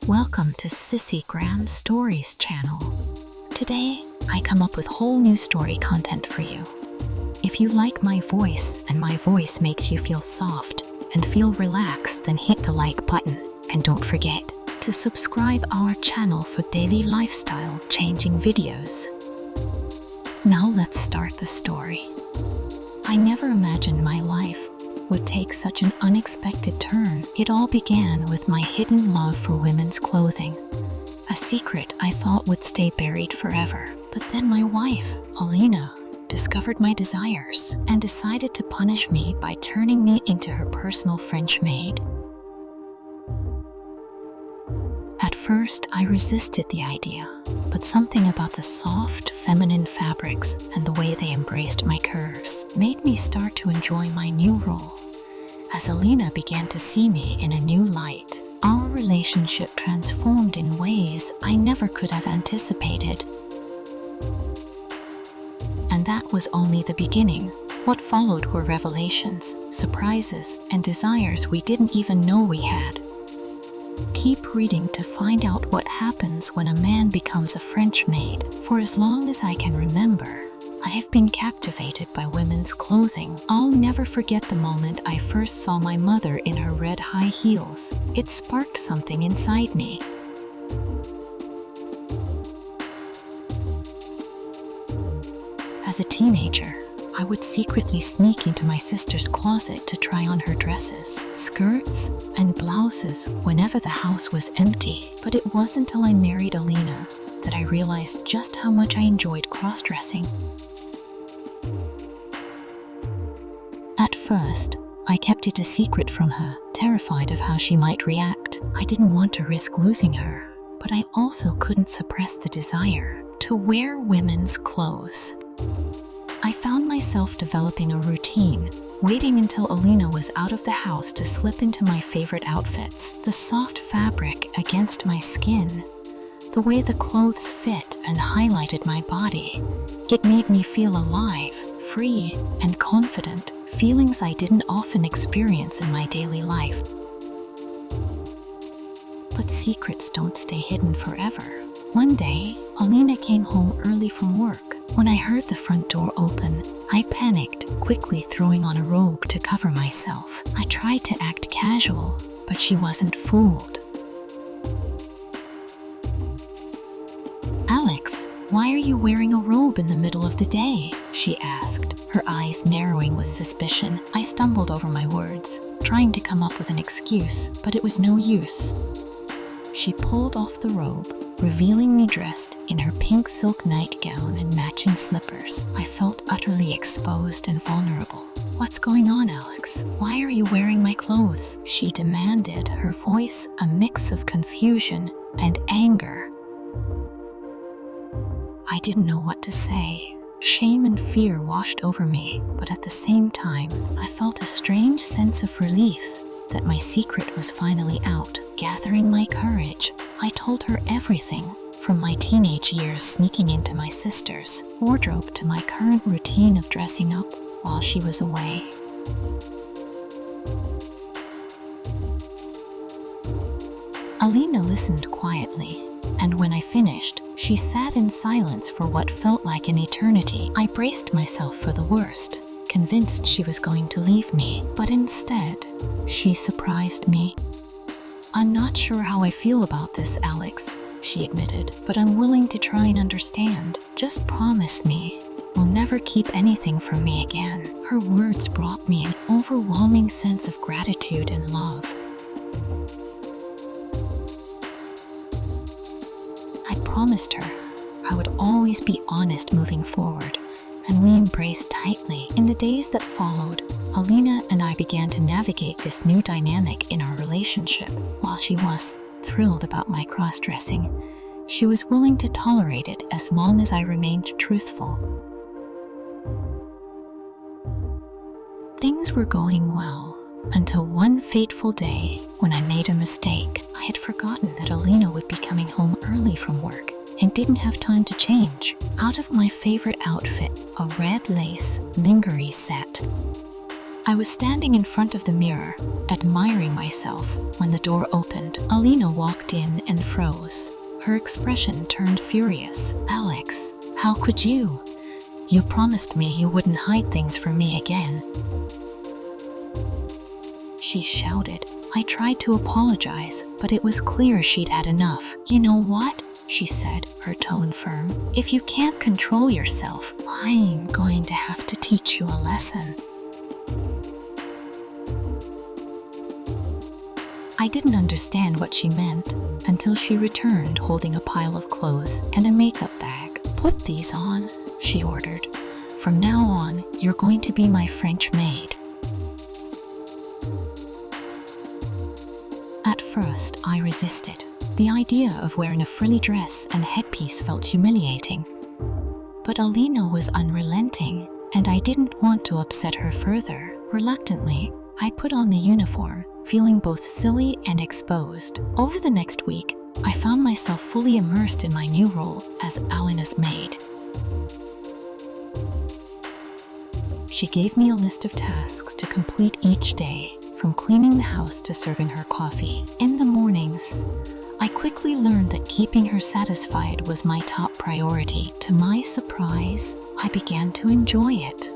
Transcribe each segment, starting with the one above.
Welcome to Sissygram Stories channel. Today, I come up with whole new story content for you. If you like my voice and my voice makes you feel soft and feel relaxed, then hit the like button and don't forget to subscribe our channel for daily lifestyle changing videos. Now let's start the story. I never imagined my life would take such an unexpected turn. It all began with my hidden love for women's clothing, a secret I thought would stay buried forever. But then my wife, Alina, discovered my desires and decided to punish me by turning me into her personal French maid. At first, I resisted the idea, but something about the soft, feminine fabrics and the way they embraced my curves made me start to enjoy my new role. As Alina began to see me in a new light, our relationship transformed in ways I never could have anticipated. And that was only the beginning. What followed were revelations, surprises, and desires we didn't even know we had. Keep reading to find out what happens when a man becomes a French maid. For as long as I can remember, I have been captivated by women's clothing. I'll never forget the moment I first saw my mother in her red high heels. It sparked something inside me. As a teenager, I would secretly sneak into my sister's closet to try on her dresses, skirts, and blouses whenever the house was empty. But it wasn't until I married Alina that I realized just how much I enjoyed cross-dressing. At first, I kept it a secret from her, terrified of how she might react. I didn't want to risk losing her, but I also couldn't suppress the desire to wear women's clothes. I found myself developing a routine, waiting until Alina was out of the house to slip into my favorite outfits. The soft fabric against my skin, the way the clothes fit and highlighted my body, it made me feel alive, free, and confident, feelings I didn't often experience in my daily life. But secrets don't stay hidden forever. One day, Alina came home early from work. When I heard the front door open, I panicked, quickly throwing on a robe to cover myself. I tried to act casual, but she wasn't fooled. "Alex, why are you wearing a robe in the middle of the day?" she asked, her eyes narrowing with suspicion. I stumbled over my words, trying to come up with an excuse, but it was no use. She pulled off the robe, revealing me dressed in her pink silk nightgown and matching slippers. I felt utterly exposed and vulnerable. "What's going on, Alex? Why are you wearing my clothes?" she demanded, her voice a mix of confusion and anger. I didn't know what to say. Shame and fear washed over me, but at the same time, I felt a strange sense of relief that my secret was finally out. Gathering my courage, I told her everything, from my teenage years sneaking into my sister's wardrobe to my current routine of dressing up while she was away. Alina listened quietly, and when I finished, she sat in silence for what felt like an eternity. I braced myself for the worst, convinced she was going to leave me, but instead, she surprised me. "I'm not sure how I feel about this, Alex," she admitted, "but I'm willing to try and understand. Just promise me you'll never keep anything from me again." Her words brought me an overwhelming sense of gratitude and love. I promised her I would always be honest moving forward, and we embraced tightly. In the days that followed, Alina and I began to navigate this new dynamic in our relationship. While she was thrilled about my cross-dressing, she was willing to tolerate it as long as I remained truthful. Things were going well until one fateful day when I made a mistake. I had forgotten that Alina would be coming home early from work and didn't have time to change. Out of my favorite outfit, a red lace lingerie set, I was standing in front of the mirror, admiring myself, when the door opened. Alina walked in and froze. Her expression turned furious. "Alex, how could you? You promised me you wouldn't hide things from me again," she shouted. I tried to apologize, but it was clear she'd had enough. "You know what?" she said, her tone firm. "If you can't control yourself, I'm going to have to teach you a lesson." I didn't understand what she meant until she returned holding a pile of clothes and a makeup bag. "Put these on," she ordered. "From now on, you're going to be my French maid." At first, I resisted. The idea of wearing a frilly dress and headpiece felt humiliating. But Alina was unrelenting, and I didn't want to upset her further. Reluctantly, I put on the uniform, feeling both silly and exposed. Over the next week, I found myself fully immersed in my new role as Alina's maid. She gave me a list of tasks to complete each day, from cleaning the house to serving her coffee. In the mornings, I quickly learned that keeping her satisfied was my top priority. To my surprise, I began to enjoy it.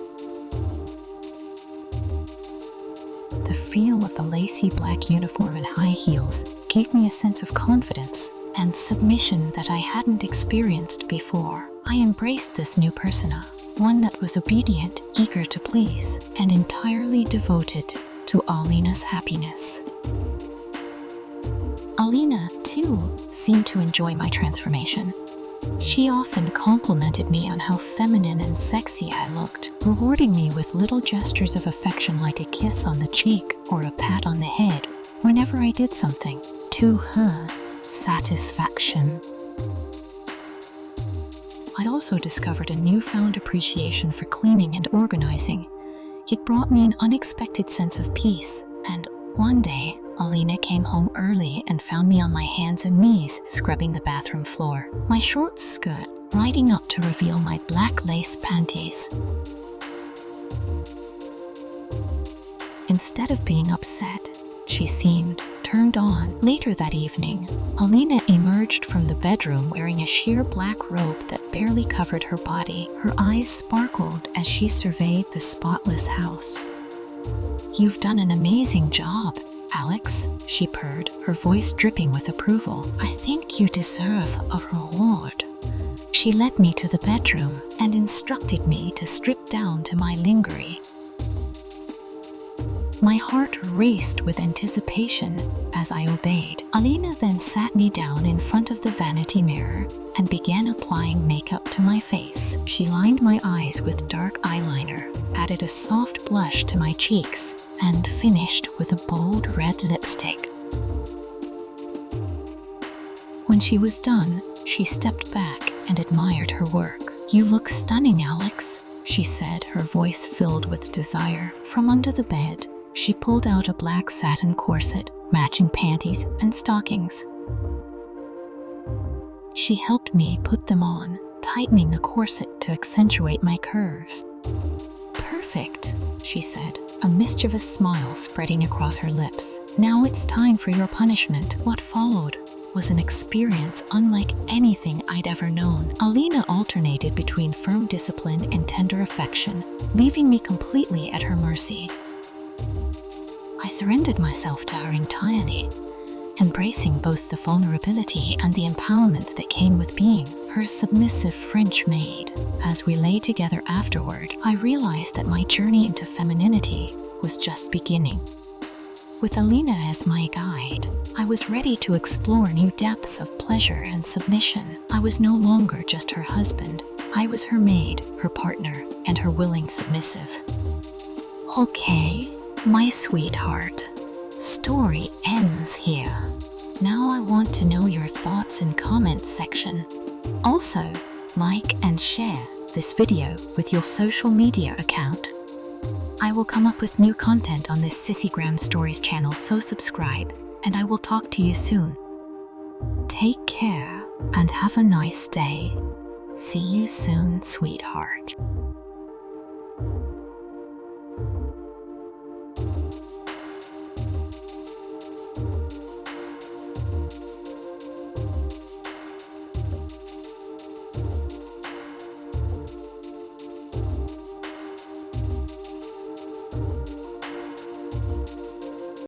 The feel of the lacy black uniform and high heels gave me a sense of confidence and submission that I hadn't experienced before. I embraced this new persona, one that was obedient, eager to please, and entirely devoted to Alina's happiness. Alina, too, seemed to enjoy my transformation. She often complimented me on how feminine and sexy I looked, rewarding me with little gestures of affection like a kiss on the cheek or a pat on the head whenever I did something to her satisfaction. I also discovered a newfound appreciation for cleaning and organizing. It brought me an unexpected sense of peace, and one day, Alina came home early and found me on my hands and knees scrubbing the bathroom floor, my short skirt riding up to reveal my black lace panties. Instead of being upset, she seemed turned on. Later that evening, Alina emerged from the bedroom wearing a sheer black robe that barely covered her body. Her eyes sparkled as she surveyed the spotless house. "You've done an amazing job, Alex," she purred, her voice dripping with approval. "I think you deserve a reward." She led me to the bedroom and instructed me to strip down to my lingerie. My heart raced with anticipation as I obeyed. Alina then sat me down in front of the vanity mirror and began applying makeup to my face. She lined my eyes with dark eyeliner, added a soft blush to my cheeks, and finished with a bold red lipstick. When she was done, she stepped back and admired her work. "You look stunning, Alex," she said, her voice filled with desire. From under the bed, she pulled out a black satin corset, matching panties and stockings. She helped me put them on, tightening the corset to accentuate my curves. "Perfect," she said, a mischievous smile spreading across her lips. "Now it's time for your punishment." What followed was an experience unlike anything I'd ever known. Alina alternated between firm discipline and tender affection, leaving me completely at her mercy. I surrendered myself to her entirely, embracing both the vulnerability and the empowerment that came with being her submissive French maid. As we lay together afterward, I realized that my journey into femininity was just beginning. With Alina as my guide, I was ready to explore new depths of pleasure and submission. I was no longer just her husband. I was her maid, her partner, and her willing submissive. Okay, my sweetheart, story ends here. Now I want to know your thoughts in comments section. Also, like and share this video with your social media account. I will come up with new content on this Sissygram Stories channel, so subscribe, and I will talk to you soon. Take care and have a nice day. See you soon, sweetheart.